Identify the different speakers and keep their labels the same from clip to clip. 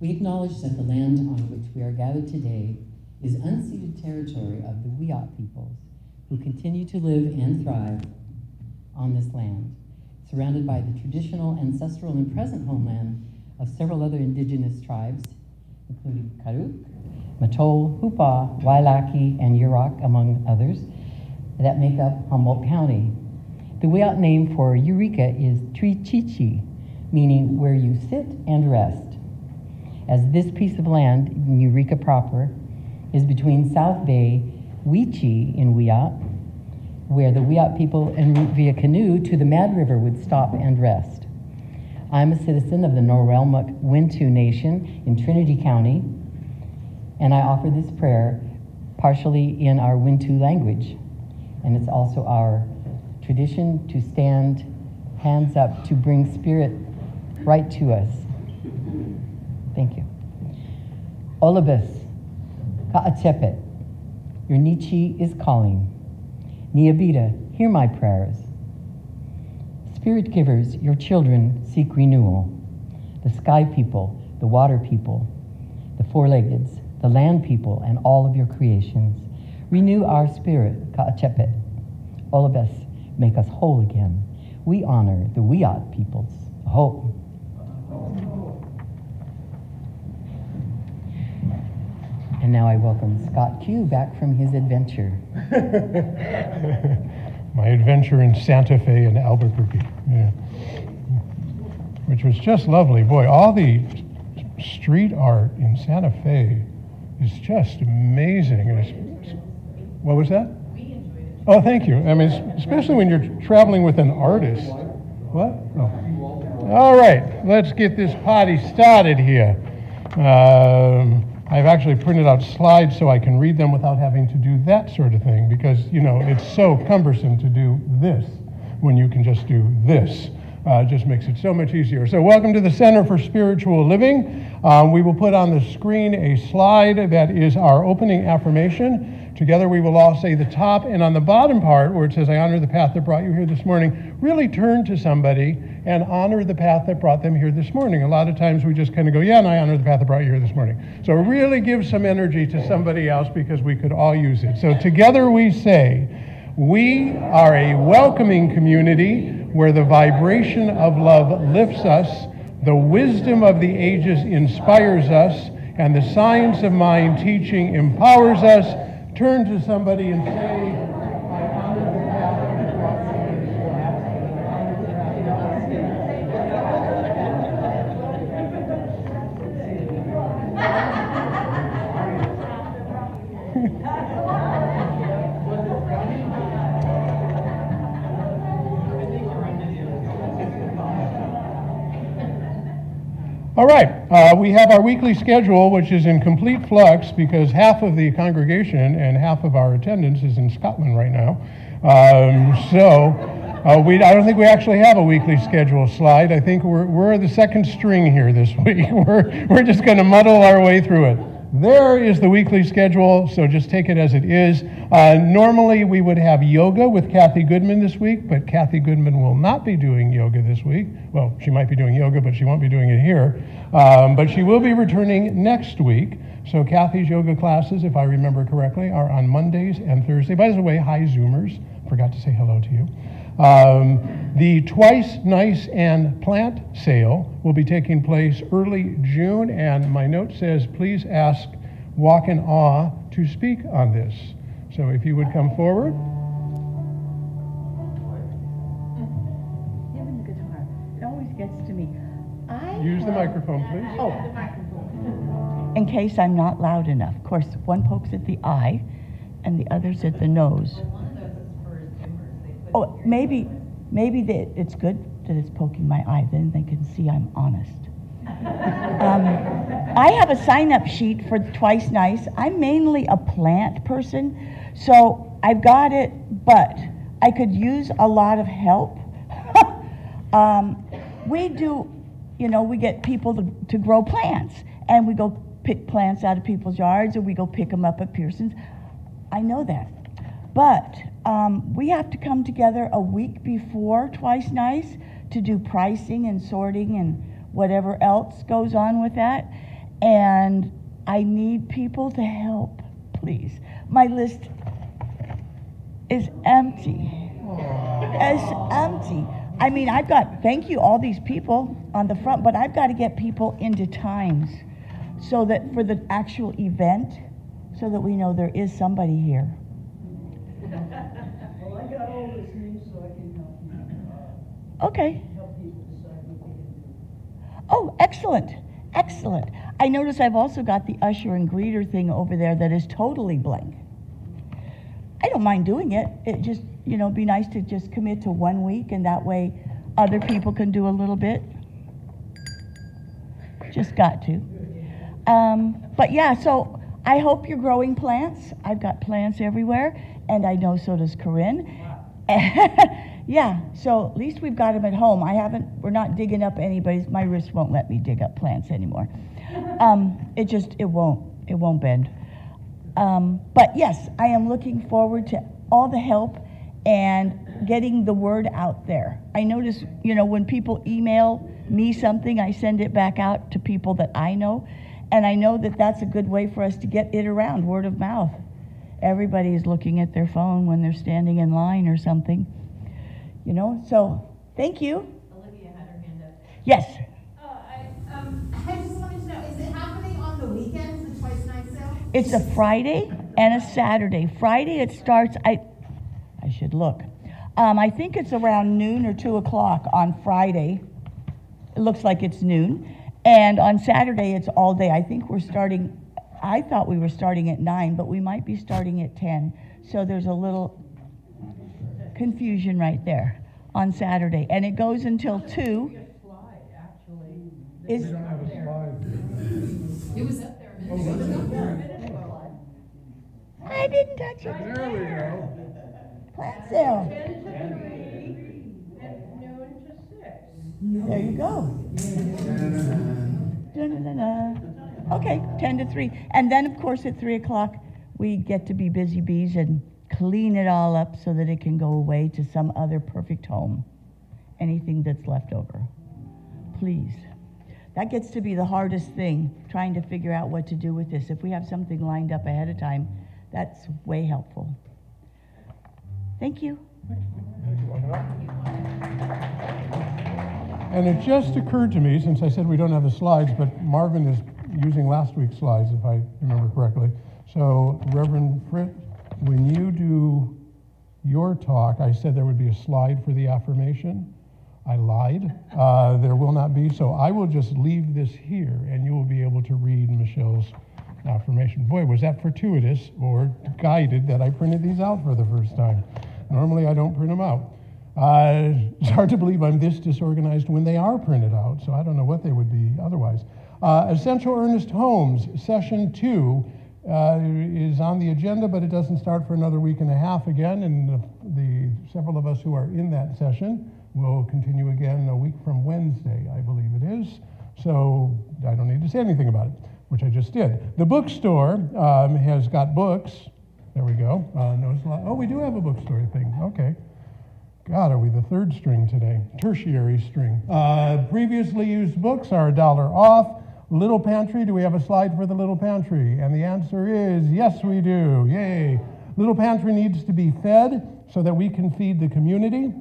Speaker 1: We acknowledge that the land on which we are gathered today is unceded territory of the Wiyot peoples, who continue to live and thrive on this land, surrounded by the traditional, ancestral, and present homeland of several other indigenous tribes, including Karuk, Matol, Hupa, Wailaki, and Yurok, among others, that make up Humboldt County. The Wiyot name for Eureka is Trichichi, meaning where you sit and rest, as this piece of land, in Eureka proper, is between South Bay, Weechee in Wiyot, where the Wiyot people en route via canoe to the Mad River would stop and rest. I'm a citizen of the Norwelmuk Wintu Nation in Trinity County, and I offer this prayer partially in our Wintu language. And it's also our tradition to stand hands up to bring spirit right to us. Thank you. Olabus, Ka'achepet, your Nietzsche is calling. Niabita, hear my prayers. Spirit givers, your children seek renewal. The sky people, the water people, the four-leggeds, the land people, and all of your creations. Renew our spirit, Ka'achepet. Olabus, make us whole again. We honor the Wiyot peoples. Hope. And now I welcome Scott Q back from his adventure.
Speaker 2: My adventure in Santa Fe and Albuquerque, yeah. Which was just lovely. Boy, all the street art in Santa Fe is just amazing. What was that?
Speaker 3: We enjoyed it.
Speaker 2: Oh, thank you. I mean, especially when you're traveling with an artist. What? Oh. All right, let's get this party started here. I've actually printed out slides so I can read them without having to do that sort of thing, because, you know, it's so cumbersome to do this when you can just do this. It just makes it so much easier. So welcome to the Center for Spiritual Living. We will put on the screen a slide that is our opening affirmation. Together we will all say the top, and on the bottom part where it says, I honor the path that brought you here this morning, really turn to somebody and honor the path that brought them here this morning. A lot of times we just kind of go, yeah, and I honor the path that brought you here this morning. So really give some energy to somebody else, because we could all use it. So together we say, we are a welcoming community where the vibration of love lifts us, the wisdom of the ages inspires us, and the science of mind teaching empowers us. Turn to somebody and say, I honor the path that brought me here. All right, we have our weekly schedule, which is in complete flux because half of the congregation and half of our attendance is in Scotland right now. I don't think we actually have a weekly schedule slide. I think we're the second string here this week. We're just going to muddle our way through it. There is the weekly schedule, so just take it as it is. Normally we would have yoga with Kathy Goodman this week, but Kathy Goodman will not be doing yoga this week. Well, she might be doing yoga, but she won't be doing it here. But she will be returning next week. So Kathy's yoga classes, if I remember correctly, are on Mondays and Thursdays. By the way, hi Zoomers. Forgot to say hello to you. The Twice Nice and Plant sale will be taking place early June, and my note says, please ask Walk in Awe to speak on this. So if you would come forward.
Speaker 4: Given the guitar, it always gets to me.
Speaker 2: Use the microphone, please.
Speaker 4: Oh, in case I'm not loud enough. Of course, one pokes at the eye, and the other's at the nose.
Speaker 3: One of those is for Zoomers. They put
Speaker 4: Oh, maybe that it's good that it's poking my eye. Then they can see I'm honest. I have a sign-up sheet for Twice Nice. I'm mainly a plant person, so I've got it, but I could use a lot of help. We do, we get people to grow plants, and we go pick plants out of people's yards, or we go pick them up at Pearson's. I know that. But we have to come together a week before Twice Nice to do pricing and sorting and whatever else goes on with that. And I need people to help, please. My list is empty. It's empty. I mean, thank you, all these people on the front, but I've got to get people into times so that for the actual event, so that we know there is somebody here.
Speaker 5: Well, I got all this news so I can help you.
Speaker 4: Okay.
Speaker 5: Help people decide what they can do.
Speaker 4: Oh, excellent, excellent. I notice I've also got the usher and greeter thing over there that is totally blank. I don't mind doing it. It just, be nice to just commit to 1 week, and that way other people can do a little bit. Just got to. But yeah, so I hope you're growing plants. I've got plants everywhere, and I know so does Corinne. Yeah, so at least we've got them at home. We're not digging up anybody's, my wrist won't let me dig up plants anymore. It won't bend. But yes, I am looking forward to all the help and getting the word out there. I notice, when people email me something, I send it back out to people that I know. And I know that that's a good way for us to get it around, word of mouth. Everybody is looking at their phone when they're standing in line or something. So thank you.
Speaker 3: Olivia had her hand up.
Speaker 4: Yes.
Speaker 6: I just wanted to know, is it happening on the weekends, the twice night sale?
Speaker 4: It's a Friday and a Saturday. Friday it starts, I should look. I think it's around noon or 2 o'clock on Friday. It looks like it's noon. And on Saturday it's all day. I thought we were starting at 9, but we might be starting at 10. So there's a little confusion right there on Saturday. And it goes until 2.
Speaker 3: Slide, actually.
Speaker 4: Is,
Speaker 2: We don't have a slide.
Speaker 6: It was up there a minute ago.
Speaker 4: I didn't touch it.
Speaker 2: There we go.
Speaker 4: Plant sale.
Speaker 3: 10 to 3, and noon to 6.
Speaker 4: There you go. Da-na-na-na. Okay, 10 to 3. And then, of course, at 3 o'clock, we get to be busy bees and clean it all up so that it can go away to some other perfect home. Anything that's left over. Please. That gets to be the hardest thing, trying to figure out what to do with this. If we have something lined up ahead of time, that's way helpful. Thank you.
Speaker 2: And it just occurred to me, since I said we don't have the slides, but Marvin is using last week's slides, if I remember correctly. So, Reverend Fritz, when you do your talk, I said there would be a slide for the affirmation. I lied. There will not be. So I will just leave this here, and you will be able to read Michelle's affirmation. Boy, was that fortuitous or guided that I printed these out for the first time. Normally, I don't print them out. It's hard to believe I'm this disorganized when they are printed out, so I don't know what they would be otherwise. Essential Earnest Homes, Session 2 is on the agenda, but it doesn't start for another week and a half again, and the several of us who are in that session will continue again a week from Wednesday, I believe it is. So I don't need to say anything about it, which I just did. The bookstore has got books. There we go. Oh, we do have a bookstore thing. Okay. God, are we the third string today? Tertiary string. Previously used books are $1 off. Little Pantry, do we have a slide for the Little Pantry? And the answer is yes, we do. Yay. Little Pantry needs to be fed so that we can feed the community.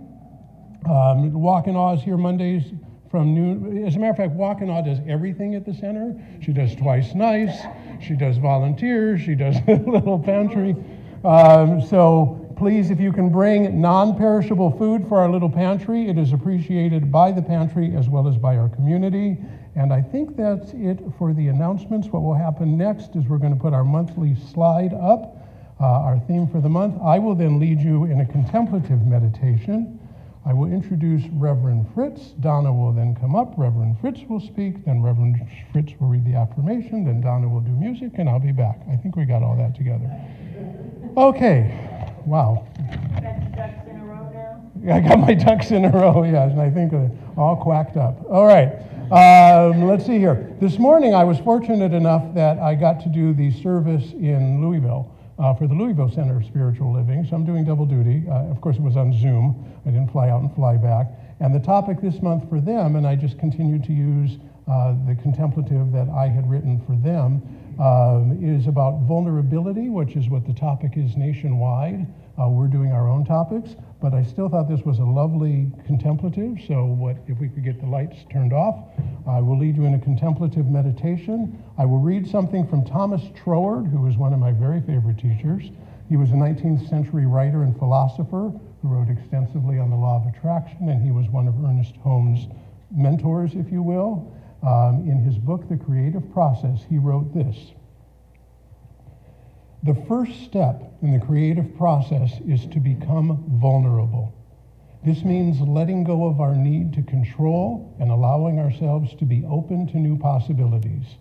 Speaker 2: Walk in Awe is here Mondays from noon. As a matter of fact, Walk in Awe does everything at the center. She does Twice Nice. She does volunteers. She does Little Pantry. So please, if you can bring non-perishable food for our Little Pantry, it is appreciated by the pantry as well as by our community. And I think that's it for the announcements. What will happen next is we're going to put our monthly slide up, our theme for the month. I will then lead you in a contemplative meditation. I will introduce Reverend Fritz. Donna will then come up. Reverend Fritz will speak. Then Reverend Fritz will read the affirmation. Then Donna will do music, and I'll be back. I think we got all that together. Okay. Wow.
Speaker 3: Got your ducks in a row now?
Speaker 2: I got my ducks in a row, yes, and I think all quacked up. All right. Let's see here. This morning, I was fortunate enough that I got to do the service in Louisville. For the Louisville Center of Spiritual Living, so I'm doing double duty. Of course, it was on Zoom. I didn't fly out and fly back. And the topic this month for them, and I just continue to use the contemplative that I had written for them is about vulnerability, which is what the topic is nationwide. We're doing our own topics, but I still thought this was a lovely contemplative, so if we could get the lights turned off, I will lead you in a contemplative meditation. I will read something from Thomas Troward, who is one of my very favorite teachers. He was a 19th century writer and philosopher who wrote extensively on the law of attraction, and he was one of Ernest Holmes' mentors, if you will. In his book, The Creative Process, he wrote this: "The first step in the creative process is to become vulnerable. This means letting go of our need to control and allowing ourselves to be open to new possibilities.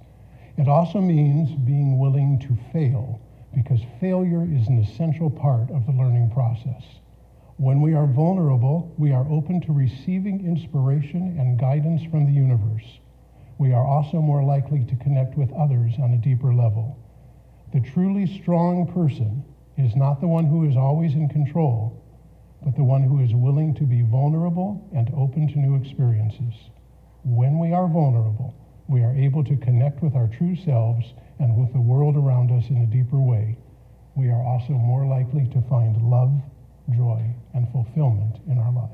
Speaker 2: It also means being willing to fail, because failure is an essential part of the learning process. When we are vulnerable, we are open to receiving inspiration and guidance from the universe. We are also more likely to connect with others on a deeper level. The truly strong person is not the one who is always in control, but the one who is willing to be vulnerable and open to new experiences. When we are vulnerable, we are able to connect with our true selves and with the world around us in a deeper way. We are also more likely to find love, joy, and fulfillment in our lives."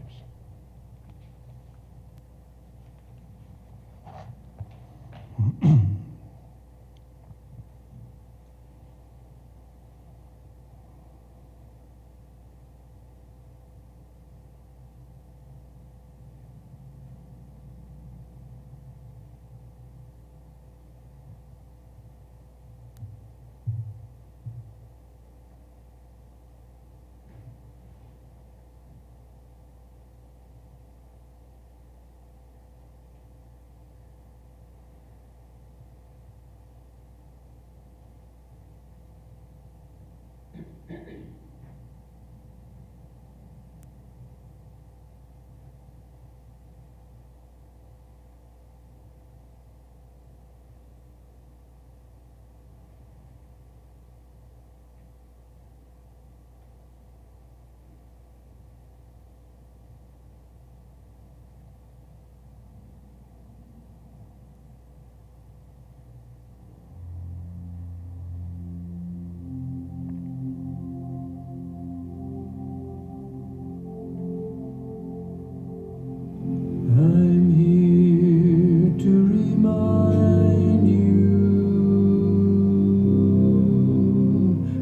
Speaker 5: I'm here to remind you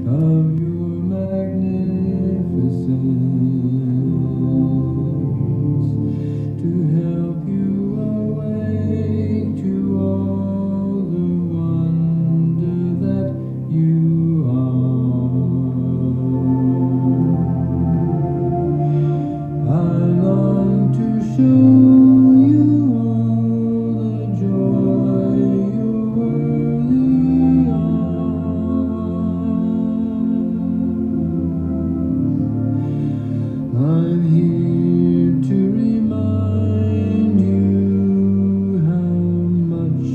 Speaker 5: of your magnificence, to help you awake to all the wonder that you are. I long to show I'm here to remind you how much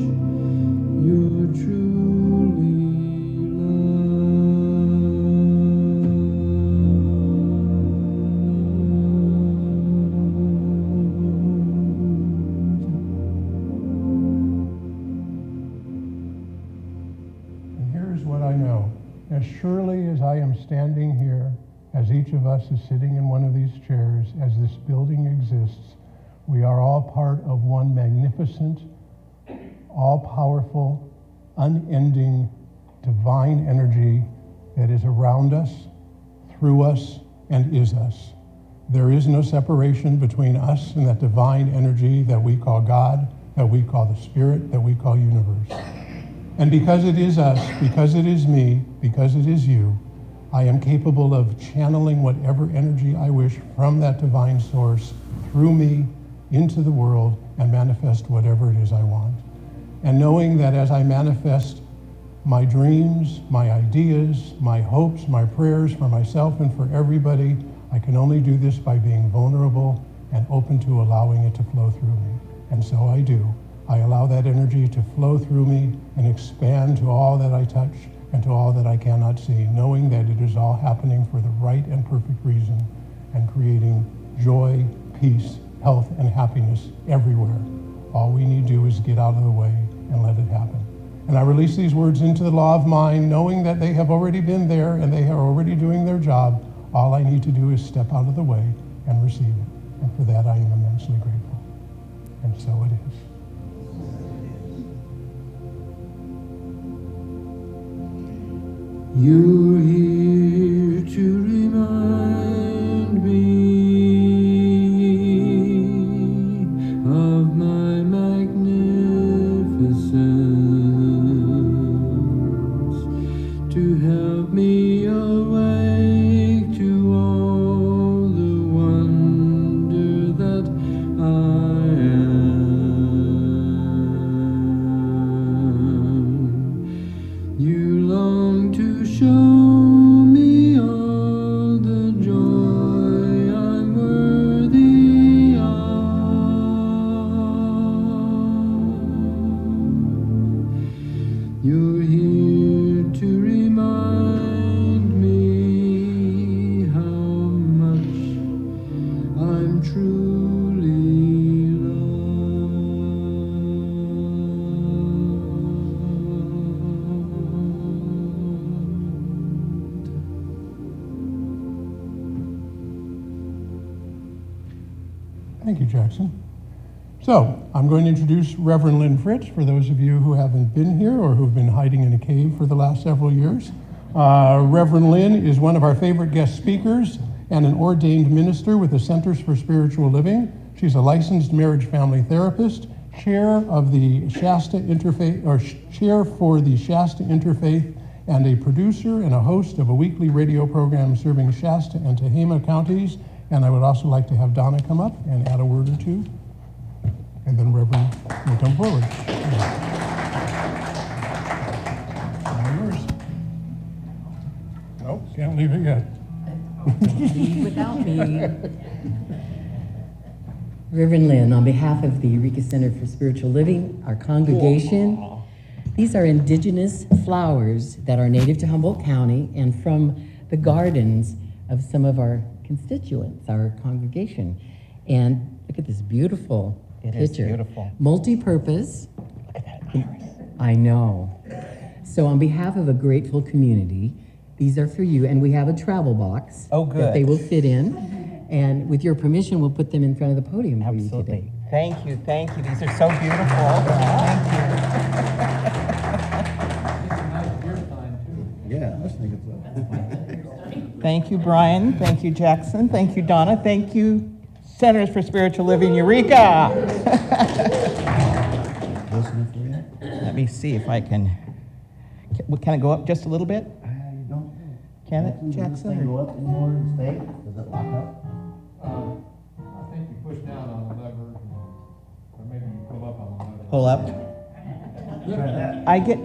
Speaker 5: you're truly loved.
Speaker 2: And here's what I know. As surely as I am standing here, as each of us is sitting in one of these chairs, as this building exists, we are all part of one magnificent, all-powerful, unending, divine energy that is around us, through us, and is us. There is no separation between us and that divine energy that we call God, that we call the Spirit, that we call universe. And because it is us, because it is me, because it is you, I am capable of channeling whatever energy I wish from that divine source through me into the world and manifest whatever it is I want. And knowing that as I manifest my dreams, my ideas, my hopes, my prayers for myself and for everybody, I can only do this by being vulnerable and open to allowing it to flow through me. And so I do. I allow that energy to flow through me and expand to all that I touch and to all that I cannot see, knowing that it is all happening for the right and perfect reason and creating joy, peace, health, and happiness everywhere, All we need to do is get out of the way and let it happen. And I release these words into the law of mind, knowing that they have already been there and they are already doing their job. All I need to do is step out of the way and receive it. And for that, I am immensely grateful. And so it is.
Speaker 7: You're here to remind me of my magnificence, to help me awake to all the wonder that I am. You long to show me all the joy I'm worthy of. You're here to remind me how much I'm truly loved.
Speaker 2: Thank you, Jackson. So, I'm going to introduce Reverend Lynn Fritz for those of you who haven't been here or who've been hiding in a cave for the last several years. Reverend Lynn is one of our favorite guest speakers and an ordained minister with the Centers for Spiritual Living. She's a licensed marriage family therapist, chair of the Shasta Interfaith, or chair for the Shasta Interfaith, and a producer and a host of a weekly radio program serving Shasta and Tehama counties. And I would also like to have Donna come up and add a word or two. And then Reverend will come forward. All yours. Nope, can't leave it yet.
Speaker 1: Leave without me. Reverend Lynn, on behalf of the Eureka Center for Spiritual Living, our congregation, these are indigenous flowers that are native to Humboldt County and from the gardens of some of our constituents, our congregation. And look at this beautiful
Speaker 8: It
Speaker 1: picture.
Speaker 8: is beautiful.
Speaker 1: Multi-purpose.
Speaker 8: Look at that iris.
Speaker 1: I know. So on behalf of a grateful community, these are for you, and we have a travel box
Speaker 8: Oh,
Speaker 1: that they
Speaker 8: good.
Speaker 1: will fit in. And with your permission, we'll put them in front of the podium for you
Speaker 8: Absolutely.
Speaker 1: today.
Speaker 8: Thank you, thank you. These are so beautiful. Thank
Speaker 9: Yeah, I was thinking so.
Speaker 8: you. Thank you, Brian. Thank you, Jackson. Thank you, Donna. Thank you, Centers for Spiritual Living, Eureka.
Speaker 9: Listening for you?
Speaker 8: Let me see if I can I go up just a little bit?
Speaker 9: You don't.
Speaker 8: Can it,
Speaker 9: Does this
Speaker 8: Jackson?
Speaker 9: thing
Speaker 8: or-
Speaker 9: go up anymore and stay? Does it lock up?
Speaker 2: I think you push down on the lever, or maybe you pull up on the lever.
Speaker 8: Pull up.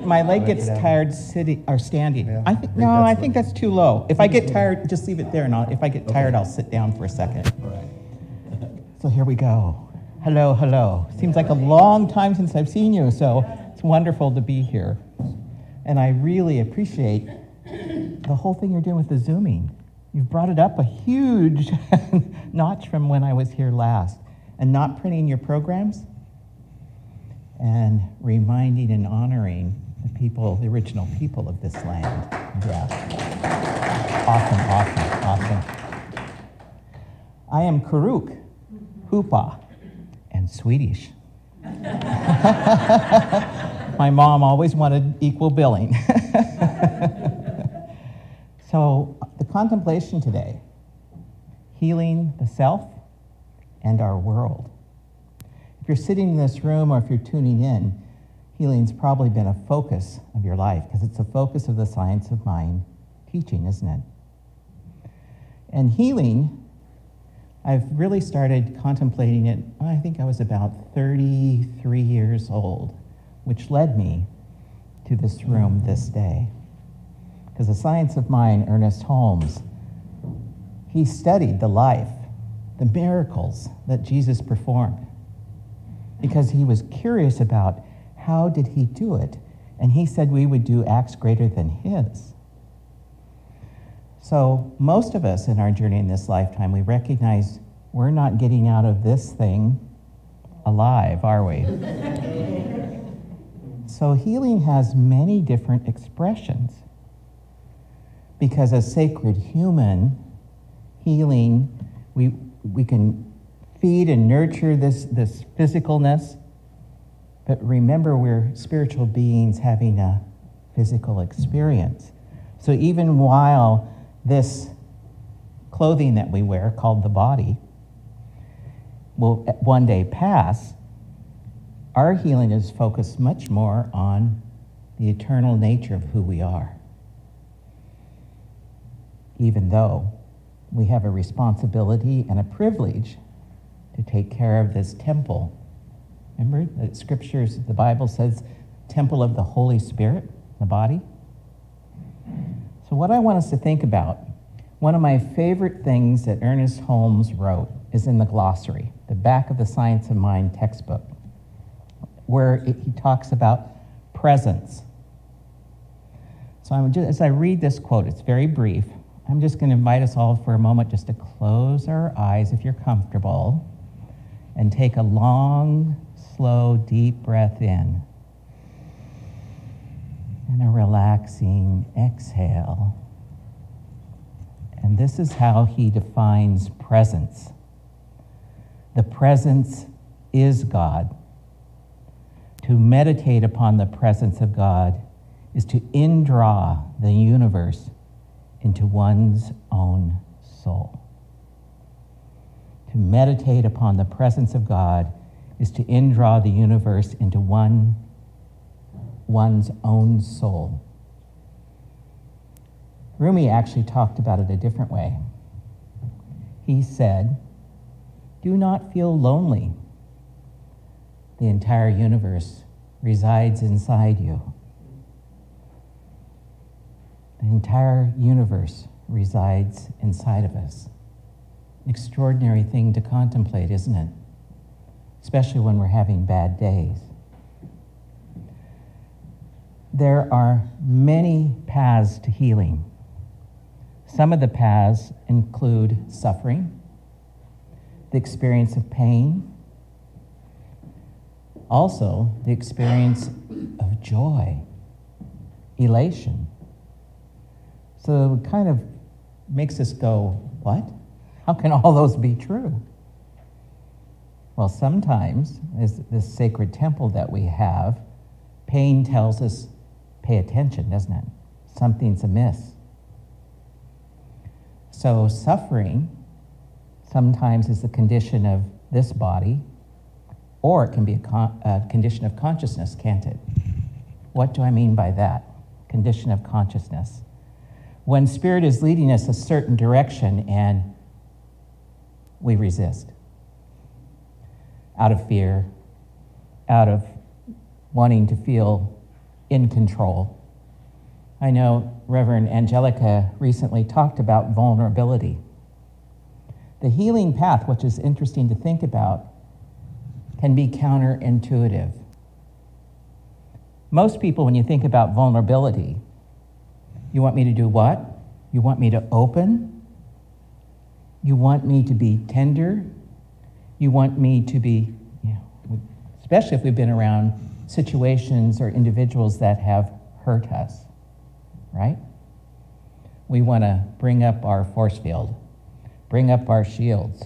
Speaker 8: My leg gets
Speaker 9: Get out.
Speaker 8: tired sitting or standing.
Speaker 9: Yeah,
Speaker 8: I
Speaker 9: I
Speaker 8: think,
Speaker 9: think
Speaker 8: no,
Speaker 9: that's
Speaker 8: I
Speaker 9: what-
Speaker 8: think that's too low. If I get tired, just leave it there, and if I get tired, I'll sit down for a second.
Speaker 9: All right.
Speaker 8: So here we go. Hello, hello. Seems like a long time since I've seen you, so it's wonderful to be here. And I really appreciate the whole thing you're doing with the Zooming. You've brought it up a huge notch from when I was here last. And not printing your programs, and reminding and honoring the people, the original people of this land. Yeah. Awesome, awesome, awesome. I am Karuk, Hoopa, and Swedish. My mom always wanted equal billing. So the contemplation today, healing the self and our world. If you're sitting in this room or if you're tuning in, healing's probably been a focus of your life because it's a focus of the science of mind teaching, isn't it? And healing, I've really started contemplating it, I think I was about 33 years old, which led me to this room this day. Because the science of mind, Ernest Holmes, he studied the life, the miracles that Jesus performed, because he was curious about how did he do it, and he said we would do acts greater than his. So most of us in our journey in this lifetime, we recognize we're not getting out of this thing alive, are we? So healing has many different expressions. Because as sacred human, healing, we can feed and nurture this physicalness, but remember we're spiritual beings having a physical experience. So even while this clothing that we wear, called the body, will one day pass, our healing is focused much more on the eternal nature of who we are. Even though we have a responsibility and a privilege to take care of this temple. Remember the scriptures, the Bible says, temple of the Holy Spirit, the body. So what I want us to think about, one of my favorite things that Ernest Holmes wrote is in the glossary, the back of the Science of Mind textbook, where he talks about presence. So as I read this quote, it's very brief, I'm just going to invite us all for a moment just to close our eyes, if you're comfortable, and take a long, slow, deep breath in, and a relaxing exhale. And this is how he defines presence. The presence is God. To meditate upon the presence of God is to indraw the universe into one's own soul. To meditate upon the presence of God is to indraw the universe into one's own soul. Rumi actually talked about it a different way. He said, "Do not feel lonely. The entire universe resides inside you." The entire universe resides inside of us. An extraordinary thing to contemplate, isn't it? Especially when we're having bad days. There are many paths to healing. Some of the paths include suffering, the experience of pain, also the experience of joy, elation. So it kind of makes us go, what? How can all those be true? Well, sometimes, as this sacred temple that we have, pain tells us, pay attention, doesn't it? Something's amiss. So suffering sometimes is the condition of this body, or it can be a condition of consciousness, can't it? What do I mean by that? Condition of consciousness. When Spirit is leading us a certain direction and we resist. Out of fear, out of wanting to feel in control. I know Reverend Angelica recently talked about vulnerability. The healing path, which is interesting to think about, can be counterintuitive. Most people, when you think about vulnerability, you want me to do what? You want me to open? You want me to be tender? You want me to be, especially if we've been around situations or individuals that have hurt us, right? We want to bring up our force field, bring up our shields,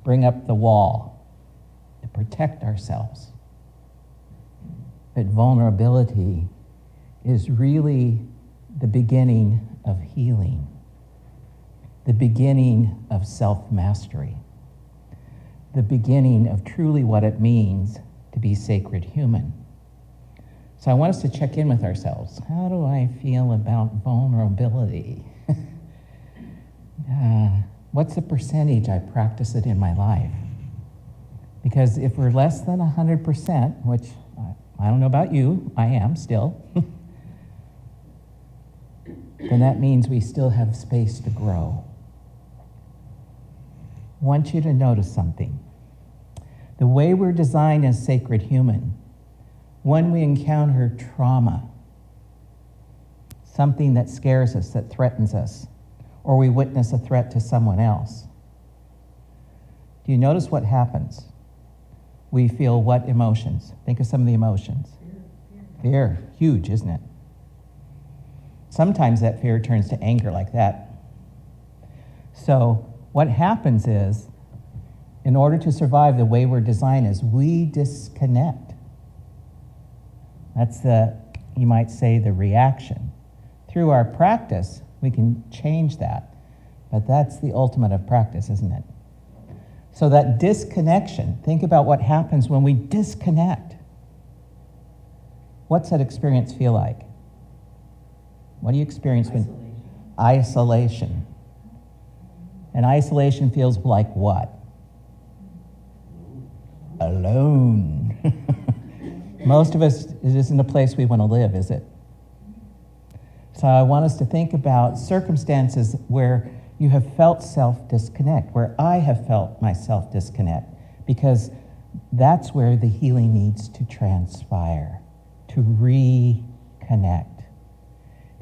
Speaker 8: bring up the wall to protect ourselves. But vulnerability is really the beginning of healing, the beginning of self-mastery, the beginning of truly what it means to be sacred human. So I want us to check in with ourselves. How do I feel about vulnerability? What's the percentage I practice it in my life? Because if we're less than 100%, which I don't know about you, I am still, then that means we still have space to grow. I want you to notice something. The way we're designed as sacred human, when we encounter trauma, something that scares us, that threatens us, or we witness a threat to someone else, do you notice what happens? we feel what emotions? Think of some of the emotions. Fear, huge, isn't it? Sometimes that fear turns to anger like that. So what happens is, in order to survive the way we're designed is we disconnect. That's you might say, the reaction. Through our practice, we can change that. But that's the ultimate of practice, isn't it? So that disconnection, think about what happens when we disconnect. What's that experience feel like? What do you experience when? Isolation. And isolation feels like what? Alone. Most of us, it isn't a place we want to live, is it? So I want us to think about circumstances where you have felt self-disconnect, where I have felt myself disconnect, because that's where the healing needs to transpire, to reconnect.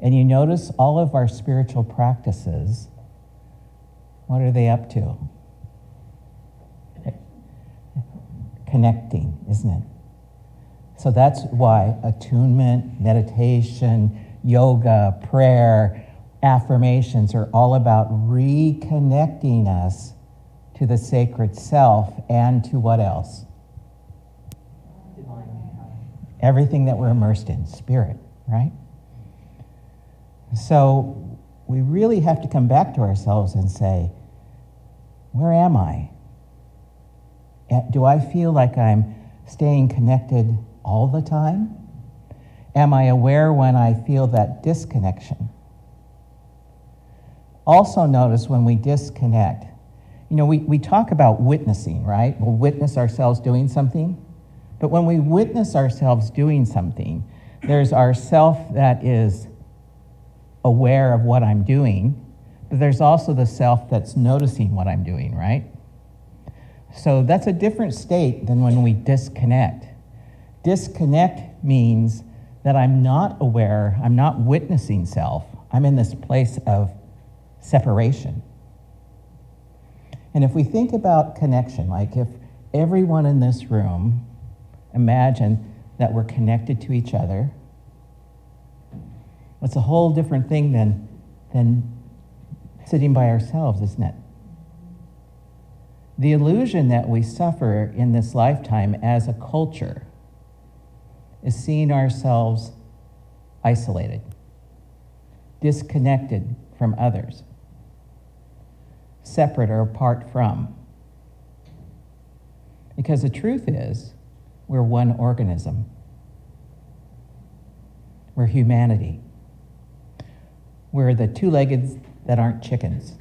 Speaker 8: And you notice all of our spiritual practices, what are they up to? Connecting, isn't it? So that's why attunement, meditation, yoga, prayer, affirmations are all about reconnecting us to the sacred self and to what else? Everything that we're immersed in, spirit, right? So we really have to come back to ourselves and say, where am I? Do I feel like I'm staying connected all the time? Am I aware when I feel that disconnection? Also notice when we disconnect, we talk about witnessing, right? We'll witness ourselves doing something. But when we witness ourselves doing something, there's our self that is aware of what I'm doing, but there's also the self that's noticing what I'm doing, right? So that's a different state than when we disconnect. Disconnect means that I'm not aware, I'm not witnessing self. I'm in this place of separation. And if we think about connection, like if everyone in this room, imagine that we're connected to each other, it's a whole different thing than sitting by ourselves, isn't it? The illusion that we suffer in this lifetime as a culture is seeing ourselves isolated, disconnected from others, separate or apart from. Because the truth is, we're one organism. We're humanity. We're the two-legged that aren't chickens.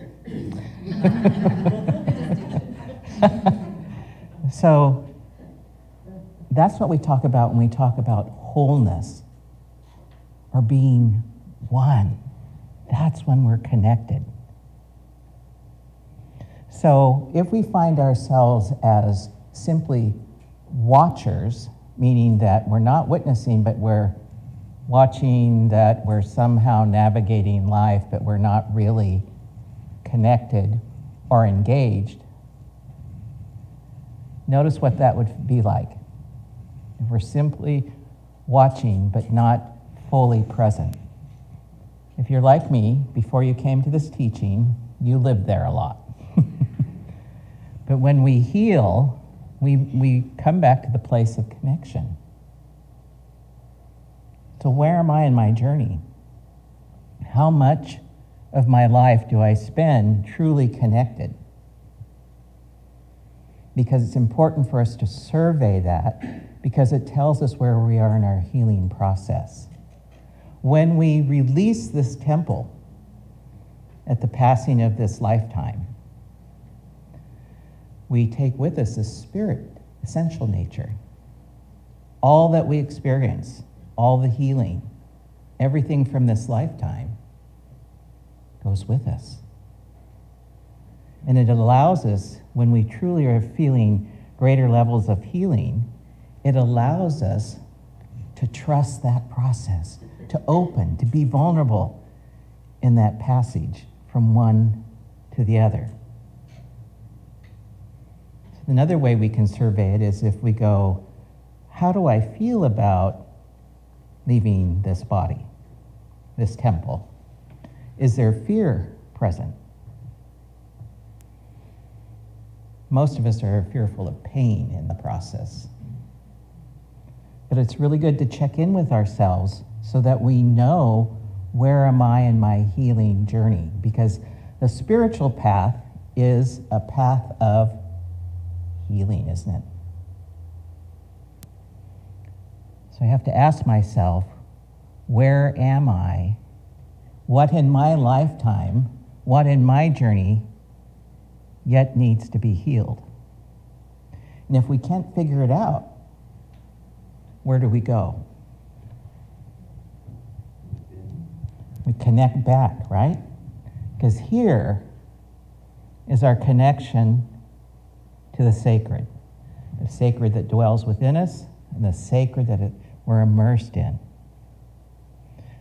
Speaker 8: So that's what we talk about when we talk about wholeness or being one. That's when we're connected. So if we find ourselves as simply watchers, meaning that we're not witnessing, but we're watching, that we're somehow navigating life, but we're not really connected or engaged, notice what that would be like. If we're simply watching, but not fully present. If you're like me, before you came to this teaching, you lived there a lot. But when we heal, we come back to the place of connection. So where am I in my journey? How much of my life do I spend truly connected? Because it's important for us to survey that, because it tells us where we are in our healing process. When we release this temple at the passing of this lifetime, we take with us the spirit, essential nature. All that we experience, all the healing, everything from this lifetime goes with us. And it allows us, when we truly are feeling greater levels of healing, it allows us to trust that process, to open, to be vulnerable in that passage from one to the other. So Another way we can survey it is if we go, how do I feel about leaving this body, this temple? Is there fear present? Most of us are fearful of pain in the process. But it's really good to check in with ourselves so that we know, where am I in my healing journey? Because the spiritual path is a path of healing, isn't it? So I have to ask myself, where am I? What in my lifetime, what in my journey yet needs to be healed? And if we can't figure it out, where do we go? We connect back, right? Because here is our connection to the sacred that dwells within us, and the sacred that we're immersed in.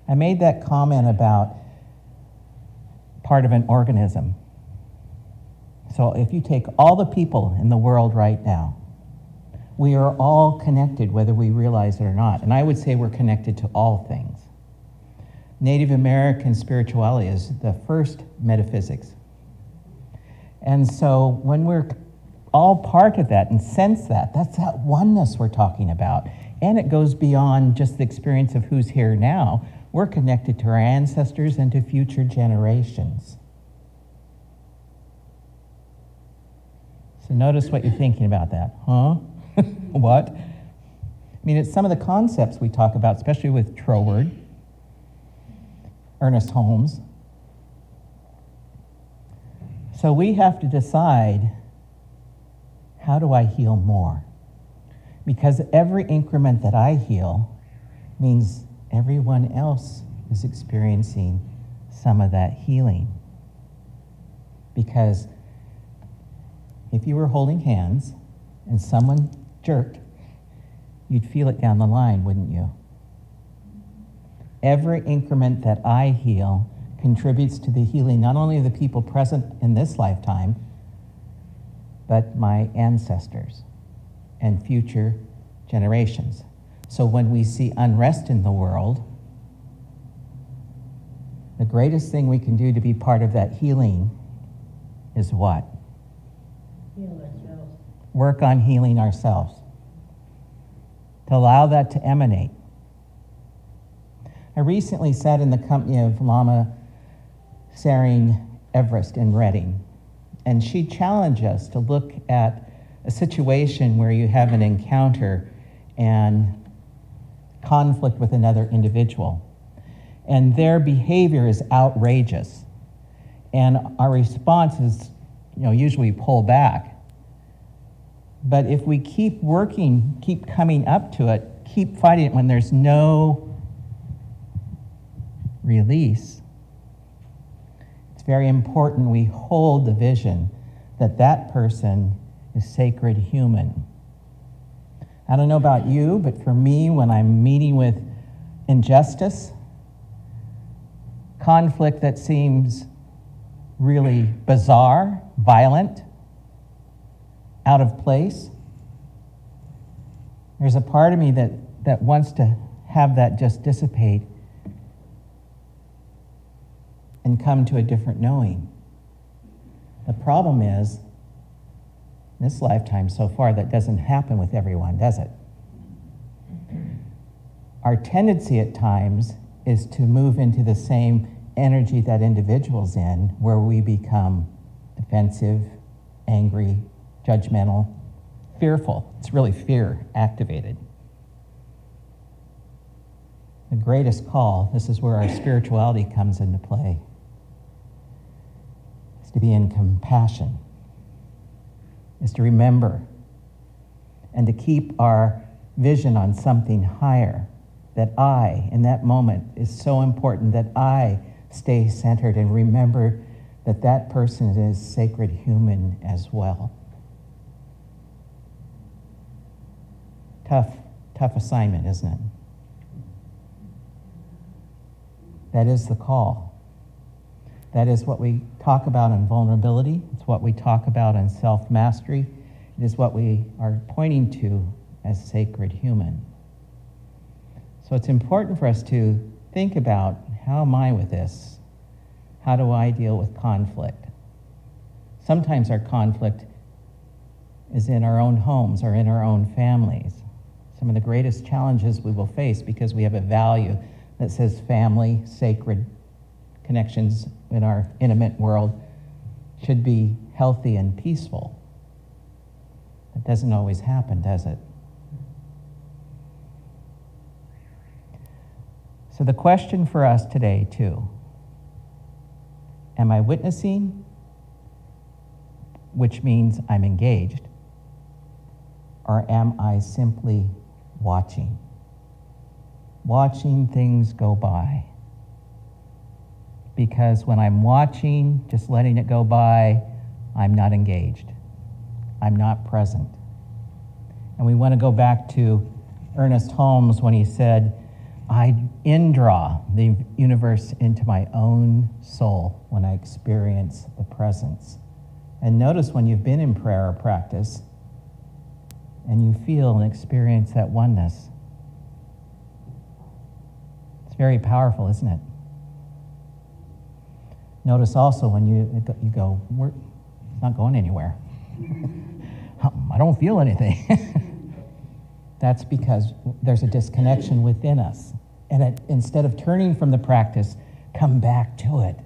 Speaker 8: I made that comment about part of an organism. So if you take all the people in the world right now, we are all connected, whether we realize it or not. And I would say we're connected to all things. Native American spirituality is the first metaphysics. And so when we're all part of that and sense that, that's that oneness we're talking about. And it goes beyond just the experience of who's here now. We're connected to our ancestors and to future generations. So notice what you're thinking about that. Huh? What? I mean, it's some of the concepts we talk about, especially with Troward, Ernest Holmes. So we have to decide, how do I heal more? Because every increment that I heal means everyone else is experiencing some of that healing. Because if you were holding hands and someone jerked, you'd feel it down the line, wouldn't you? Every increment that I heal contributes to the healing, not only of the people present in this lifetime, but my ancestors and future generations. So when we see unrest in the world, the greatest thing we can do to be part of that healing is what?
Speaker 5: Heal ourselves.
Speaker 8: Work on healing ourselves. To allow that to emanate. I recently sat in the company of Lama Tsering Everest in Reading, and she challenged us to look at a situation where you have an encounter and conflict with another individual, and their behavior is outrageous. And our response is, usually pull back. But if we keep working, keep coming up to it, keep fighting it when there's no release, it's very important we hold the vision that that person is sacred human. I don't know about you, but for me, when I'm meeting with injustice, conflict that seems really bizarre, violent, out of place, there's a part of me that wants to have that just dissipate and come to a different knowing. The problem is, in this lifetime so far, that doesn't happen with everyone, does it? Our tendency at times is to move into the same energy that individual's in, where we become defensive, angry, judgmental, fearful. It's really fear activated. The greatest call, this is where our spirituality comes into play, is to be in compassion, is to remember, and to keep our vision on something higher. That I, in that moment, is so important that I stay centered and remember that that person is sacred human as well. Tough assignment, isn't it? That is the call. That is what we talk about in vulnerability. It's what we talk about in self-mastery. It is what we are pointing to as sacred human. So it's important for us to think about, how am I with this? How do I deal with conflict? Sometimes our conflict is in our own homes or in our own families. Some of the greatest challenges we will face, because we have a value that says family, sacred connections in our intimate world should be healthy and peaceful. That doesn't always happen, does it? So the question for us today, too, am I witnessing, which means I'm engaged, or am I simply watching? Watching things go by. Because when I'm watching, just letting it go by, I'm not engaged. I'm not present. And we want to go back to Ernest Holmes when he said, I indraw the universe into my own soul when I experience the presence. And notice when you've been in prayer or practice and you feel and experience that oneness. It's very powerful, isn't it? Notice also when you go, it's not going anywhere. I don't feel anything. That's because there's a disconnection within us. And instead of turning from the practice, come back to it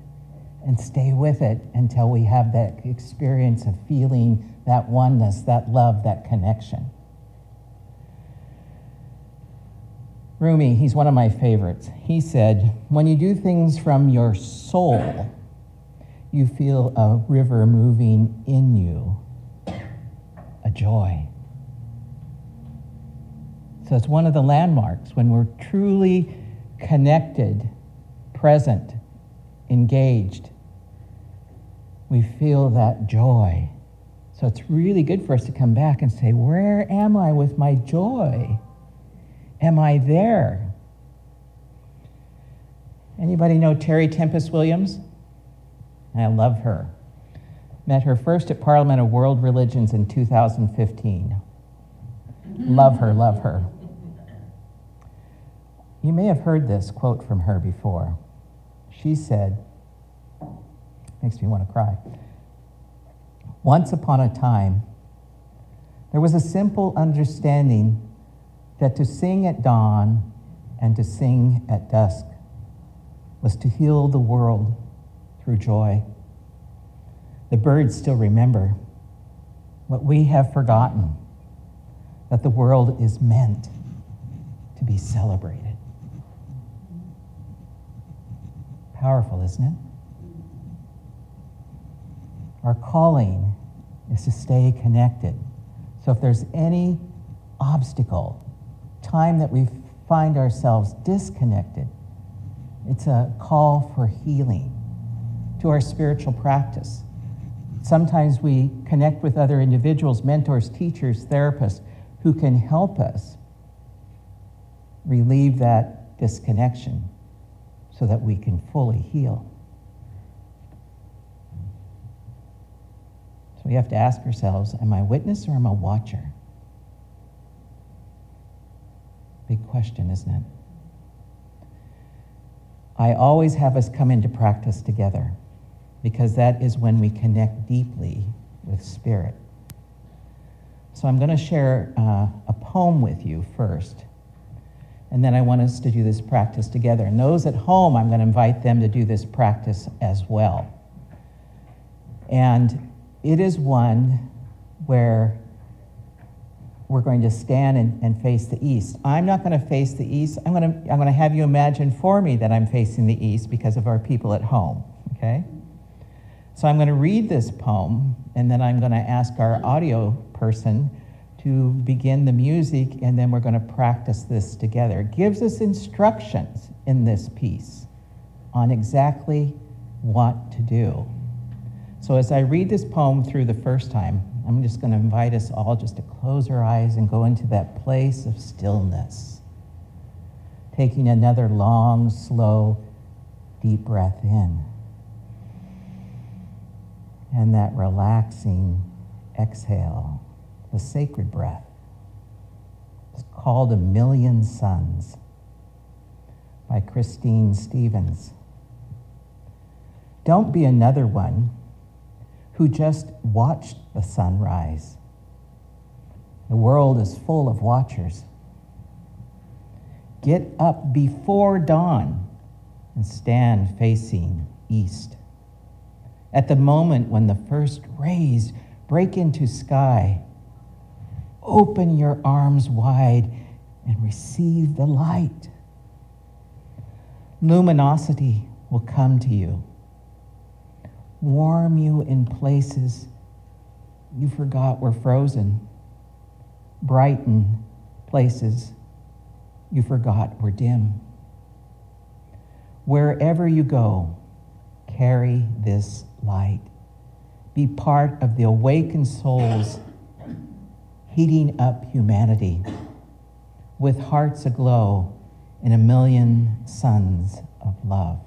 Speaker 8: and stay with it until we have that experience of feeling that oneness, that love, that connection. Rumi, he's one of my favorites. He said, when you do things from your soul, you feel a river moving in you, a joy. So it's one of the landmarks when we're truly connected, present, engaged. We feel that joy. So it's really good for us to come back and say, where am I with my joy? Am I there? Anybody know Terry Tempest Williams? I love her. Met her first at Parliament of World Religions in 2015. Love her, love her. You may have heard this quote from her before. She said, makes me want to cry. Once upon a time, there was a simple understanding that to sing at dawn and to sing at dusk was to heal the world through joy. The birds still remember what we have forgotten, that the world is meant to be celebrated. Powerful, isn't it? Our calling is to stay connected. So if there's any obstacle, time that we find ourselves disconnected, it's a call for healing to our spiritual practice. Sometimes we connect with other individuals, mentors, teachers, therapists, who can help us relieve that disconnection so that we can fully heal. So we have to ask ourselves, am I a witness or am I a watcher? Big question, isn't it? I always have us come into practice together because that is when we connect deeply with Spirit. So I'm going to share a poem with you first, and then I want us to do this practice together. And those at home, I'm going to invite them to do this practice as well. And it is one where we're going to stand and face the east. I'm not going to face the east. I'm going to have you imagine for me that I'm facing the east because of our people at home, okay? So I'm going to read this poem, and then I'm going to ask our audio person to begin the music, and then we're going to practice this together. It gives us instructions in this piece on exactly what to do. So as I read this poem through the first time, I'm just going to invite us all just to close our eyes and go into that place of stillness. Taking another long, slow, deep breath in. And that relaxing exhale the sacred breath. It's called A Million Suns by Christine Stevens. Don't be another one who just watched the sun rise. The world is full of watchers. Get up before dawn and stand facing east. At the moment when the first rays break into sky, open your arms wide and receive the light. Luminosity will come to you, warm you in places you forgot were frozen, brighten places you forgot were dim. Wherever you go, carry this light. Be part of the awakened souls heating up humanity with hearts aglow in a million suns of love.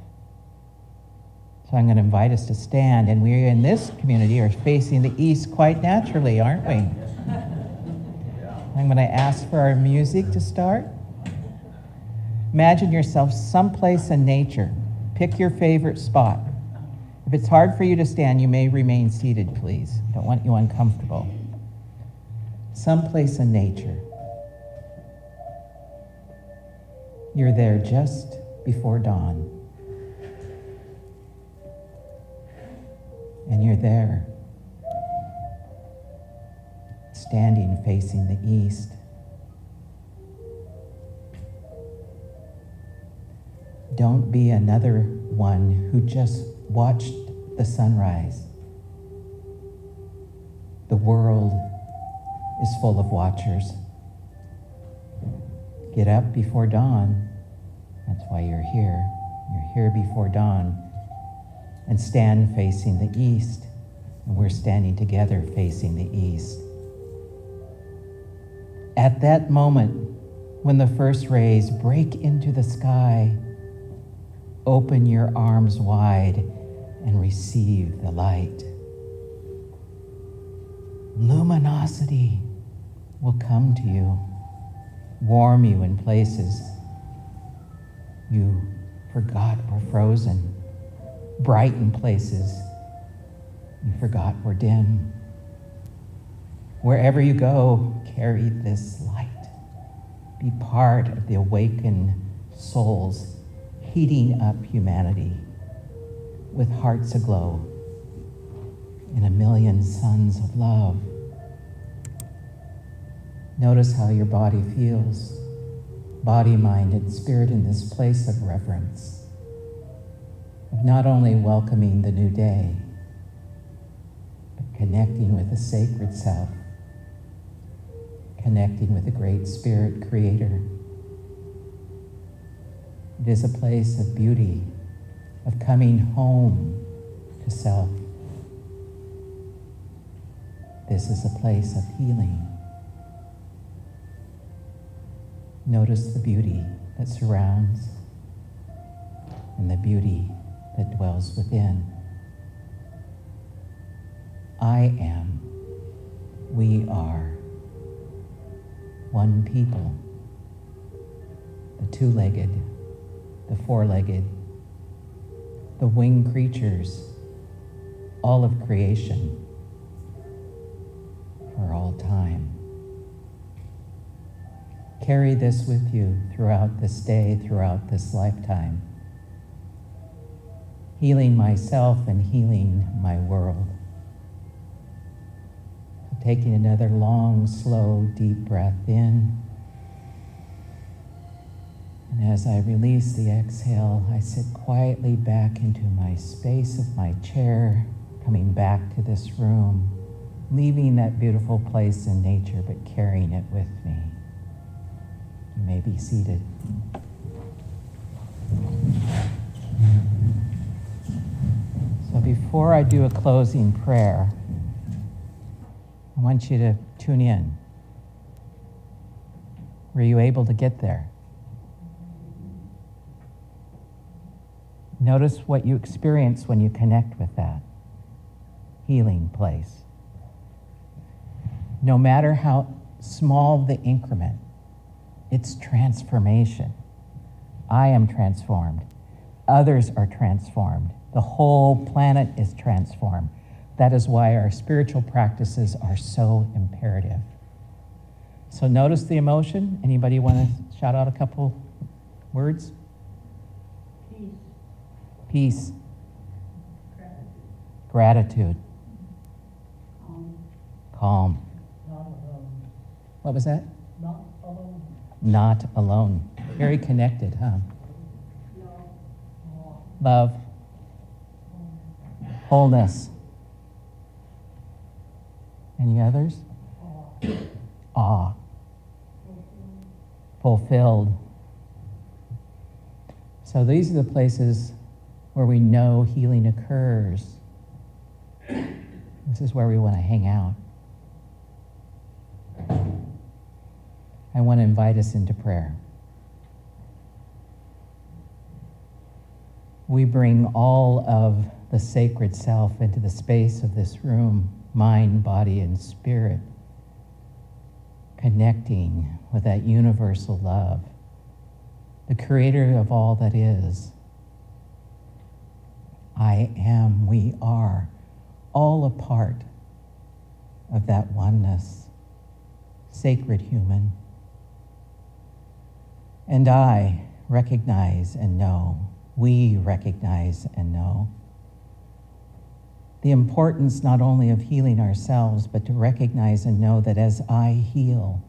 Speaker 8: So I'm going to invite us to stand, and we in this community are facing the east quite naturally, aren't we? I'm going to ask for our music to start. Imagine yourself someplace in nature. Pick your favorite spot. If it's hard for you to stand, you may remain seated, please. I don't want you uncomfortable. Someplace in nature. You're there just before dawn. And you're there, standing facing the east. Don't be another one who just watched the sunrise. The world is full of watchers. Get up before dawn. That's why you're here. You're here before dawn. And stand facing the east. And we're standing together facing the east. At that moment, when the first rays break into the sky, open your arms wide and receive the light. Luminosity will come to you, warm you in places you forgot were frozen, brighten places you forgot were dim. Wherever you go, carry this light. Be part of the awakened souls heating up humanity with hearts aglow in a million suns of love. Notice how your body feels, body, mind, and spirit in this place of reverence, of not only welcoming the new day, but connecting with the sacred self, connecting with the great spirit creator. It is a place of beauty, of coming home to self. This is a place of healing. Notice the beauty that surrounds and the beauty that dwells within. I am, we are, one people, the two-legged, the four-legged, the winged creatures, all of creation, for all time. Carry this with you throughout this day, throughout this lifetime, healing myself and healing my world. Taking another long, slow, deep breath in. And as I release the exhale, I sit quietly back into my space of my chair, coming back to this room, leaving that beautiful place in nature, but carrying it with me. You may be seated. So before I do a closing prayer, I want you to tune in. Were you able to get there? Notice what you experience when you connect with that healing place. no matter how small the increment, it's transformation. I am transformed. Others are transformed. The whole planet is transformed. That is why our spiritual practices are so imperative. So notice the emotion. Anybody want to shout out a couple words?
Speaker 5: Peace.
Speaker 8: Peace.
Speaker 5: Gratitude.
Speaker 8: Gratitude. Calm.
Speaker 5: Not alone.
Speaker 8: What was that?
Speaker 5: Not alone.
Speaker 8: Not alone. Very connected, huh?
Speaker 5: No.
Speaker 8: Love. Wholeness. Any others? Awe. Fulfilled. So these are the places where we know healing occurs. This is where we want to hang out. I want to invite us into prayer. We bring all of the sacred self into the space of this room, mind, body, and spirit, connecting with that universal love, the creator of all that is. I am, we are, all a part of that oneness, sacred human. And I recognize and know, we recognize and know the importance not only of healing ourselves, but to recognize and know that as I heal,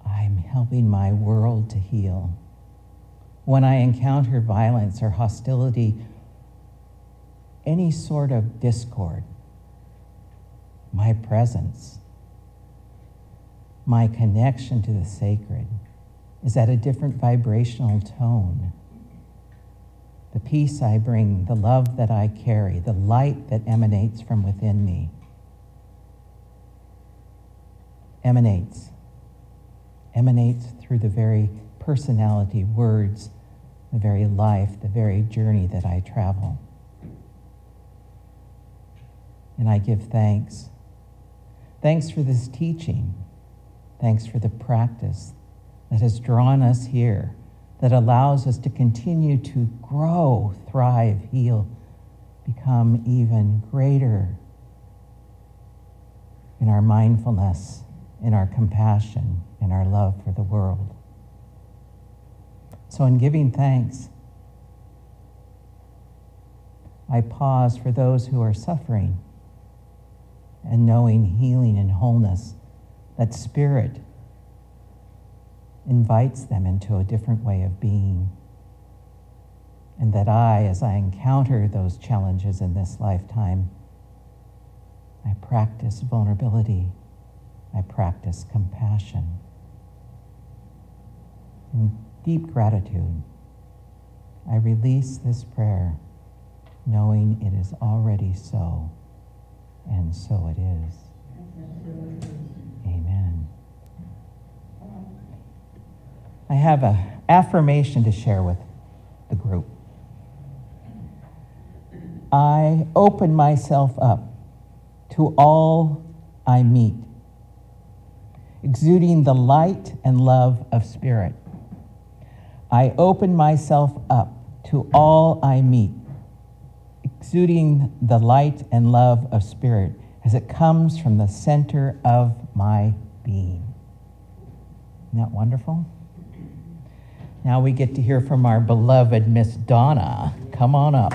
Speaker 8: I'm helping my world to heal. When I encounter violence or hostility, any sort of discord, my presence, my connection to the sacred is at a different vibrational tone. The peace I bring, the love that I carry, the light that emanates from within me, emanates through the very personality, words, the very life, the very journey that I travel. And I give thanks. Thanks for this teaching. Thanks for the practice that has drawn us here, that allows us to continue to grow, thrive, heal, become even greater in our mindfulness, in our compassion, in our love for the world. So in giving thanks, I pause for those who are suffering and knowing healing and wholeness, that spirit invites them into a different way of being. And that I, as I encounter those challenges in this lifetime, I practice vulnerability, I practice compassion. In deep gratitude, I release this prayer, knowing it is already so, and so it is. Amen. I have an affirmation to share with the group. I open myself up to all I meet, exuding the light and love of spirit. I open myself up to all I meet, exuding the light and love of spirit as it comes from the center of my being. Isn't that wonderful? Now we get to hear from our beloved Miss Donna. Come on up.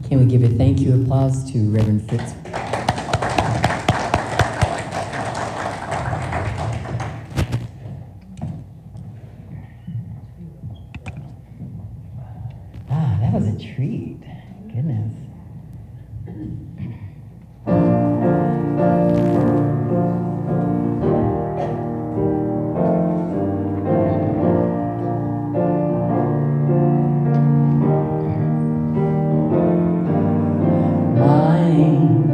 Speaker 1: Can we give a thank you applause to Reverend Fritz? That was a treat. Goodness. Mind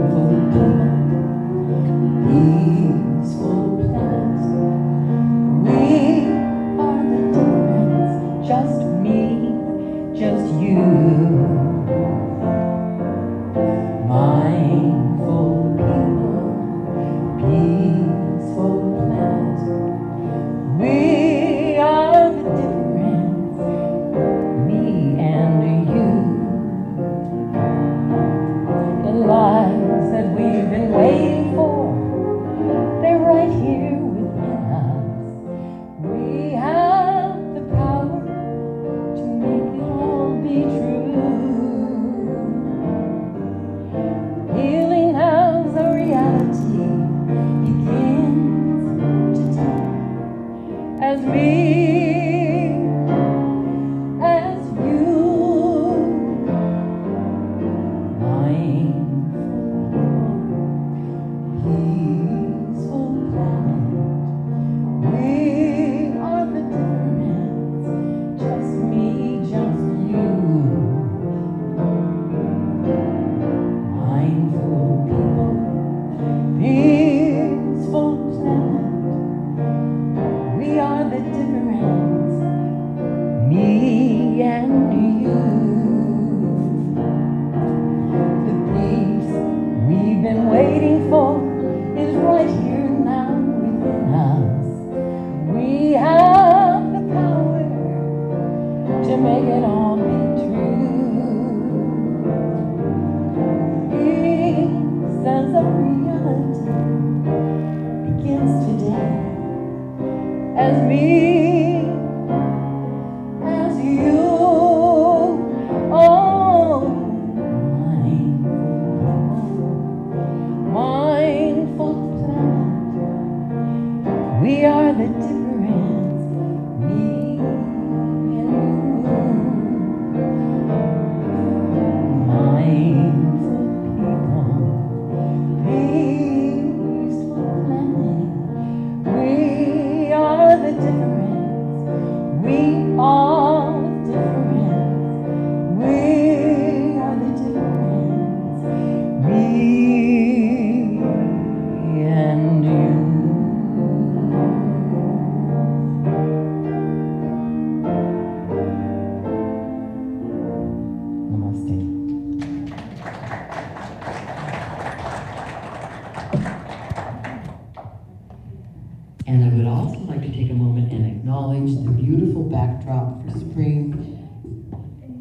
Speaker 1: peaceful planet. We are the difference, just me, just you. Mindful people, peaceful planet. We are the difference, me and you. The peace we've been waiting for is right here now within us. We have the power to make it all be true. Peace as a reality begins today, as me, as you. Oh, mindful planet. We are the difference, me and you. Mindful people, peaceful planet. We are the difference. We are the difference. We are the difference. Me and you. Namaste. And I would also like to take a moment and acknowledge the beautiful backdrop for spring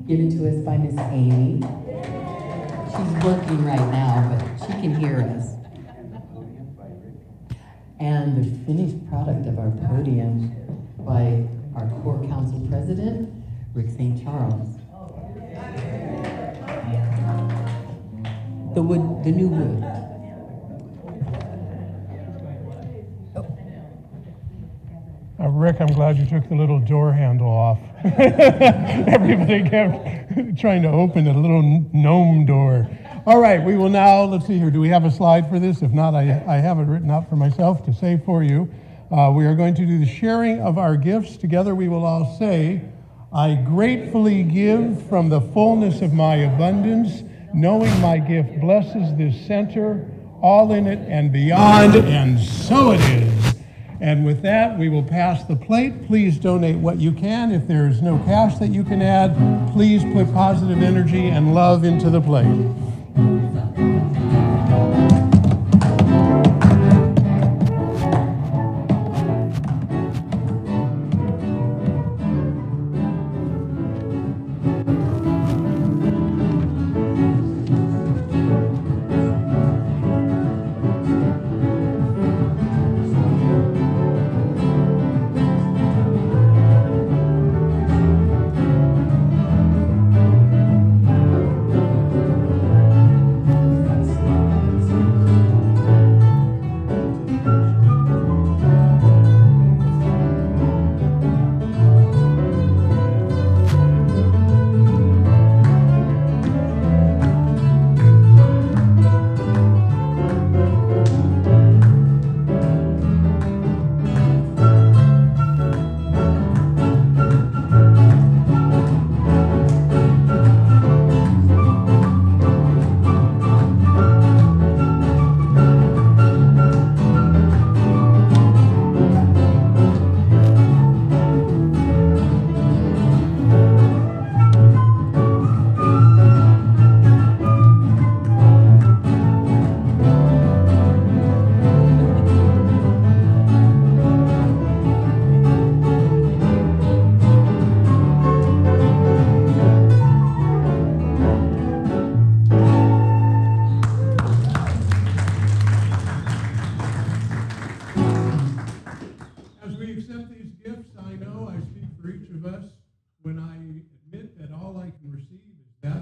Speaker 1: given to us by Miss Amy. She's working right now, but she can hear us. And the finished product of our podium by our core council president, Rick St. Charles. The wood, the new wood.
Speaker 2: Rick, I'm glad you took the little door handle off. Everybody kept trying to open the little gnome door. All right, we will now, let's see here, do we have a slide for this? If not, I have it written out for myself to say for you. We are going to do the sharing of our gifts. Together we will all say, I gratefully give from the fullness of my abundance, knowing my gift blesses this center, all in it and beyond, and so it is. And with that, we will pass the plate. Please donate what you can. If there is no cash that you can add, please put positive energy and love into the plate.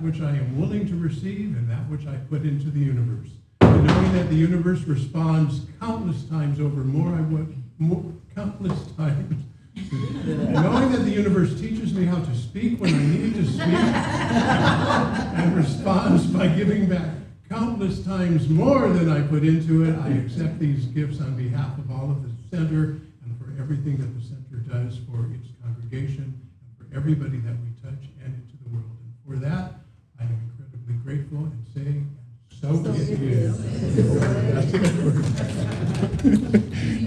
Speaker 2: Which I am willing to receive and that which I put into the universe. And knowing that the universe responds countless times over countless times. And knowing that the universe teaches me how to speak when I need to speak and responds by giving back countless times more than I put into it. I accept these gifts on behalf of all of the center and for everything that the center does for its congregation and for everybody that we touch and into the world. And for that, I am incredibly grateful and say, so it is.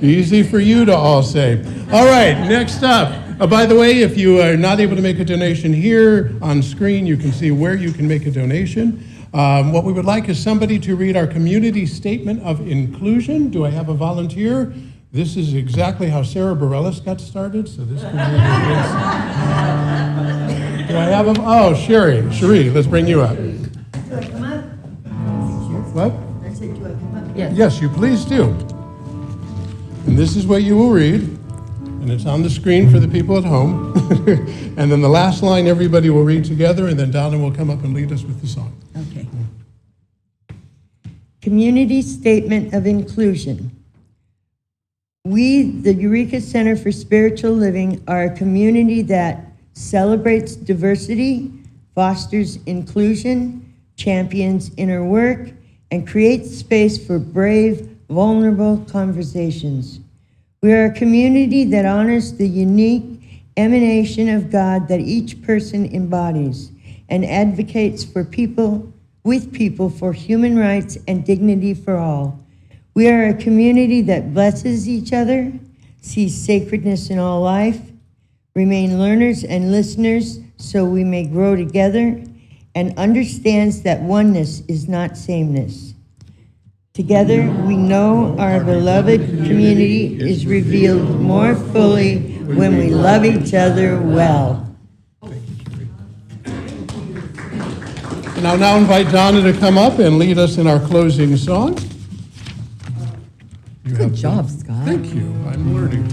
Speaker 2: Easy for you to all say. All right, next up. By the way, if you are not able to make a donation here on screen, you can see where you can make a donation. What we would like is somebody to read our community statement of inclusion. Do I have a volunteer? This is exactly how Sarah Bareilles got started, so this community is... Do I have a... Oh, Cherie, let's bring you up.
Speaker 5: Do I come up?
Speaker 2: What?
Speaker 5: I said, do I come up?
Speaker 2: Yes, you please do. And this is what you will read, and it's on the screen for the people at home. And then the last line everybody will read together, and then Donna will come up and lead us with the song.
Speaker 5: Okay. Community Statement of Inclusion. We, the Eureka Center for Spiritual Living, are a community that celebrates diversity, fosters inclusion, champions inner work, and creates space for brave, vulnerable conversations. We are a community that honors the unique emanation of God that each person embodies and advocates for people for human rights and dignity for all. We are a community that blesses each other, sees sacredness in all life, remain learners and listeners so we may grow together, and understands that oneness is not sameness. Together, we know our beloved community is revealed more fully when we love each other well.
Speaker 2: And I'll now invite Donna to come up and lead us in our closing song.
Speaker 1: Good job, Scott.
Speaker 2: Thank you. I'm learning.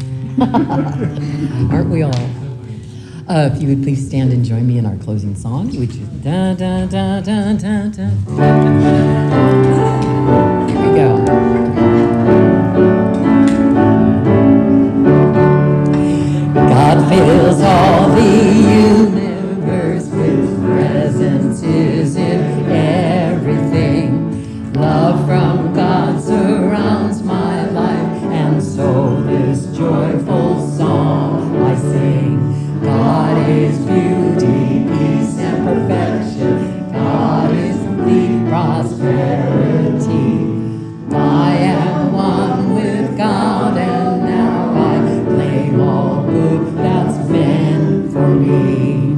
Speaker 1: Aren't we all? If you would please stand and join me in our closing song, which is da da da da da da. Here we go. God fills all the universe with presences in everything. Love from God surrounds my life, and so this joyful song I sing. God is beauty, peace, and perfection. God is complete prosperity. I am one with God, and now I claim all good that's meant for me.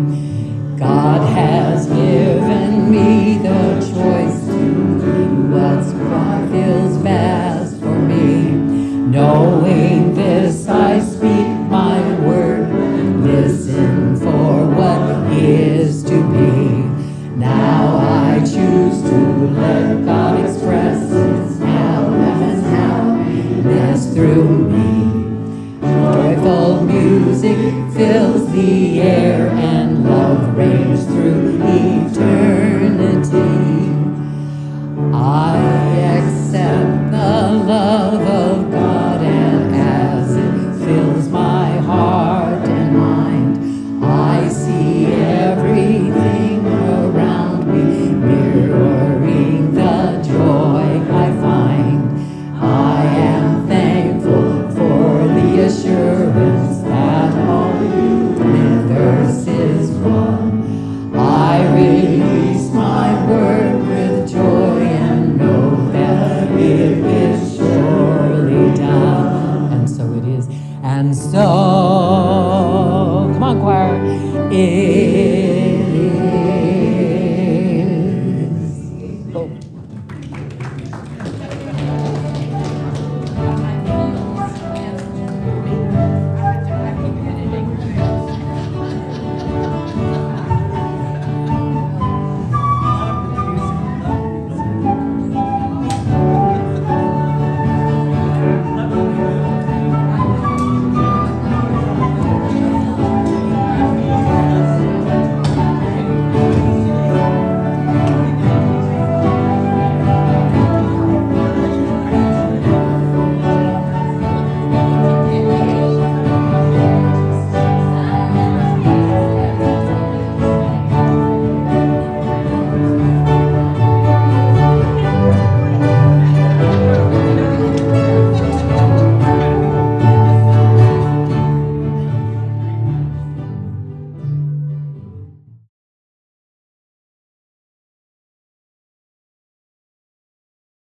Speaker 1: God has given me the choice to do what's right, feels best for me. Knowing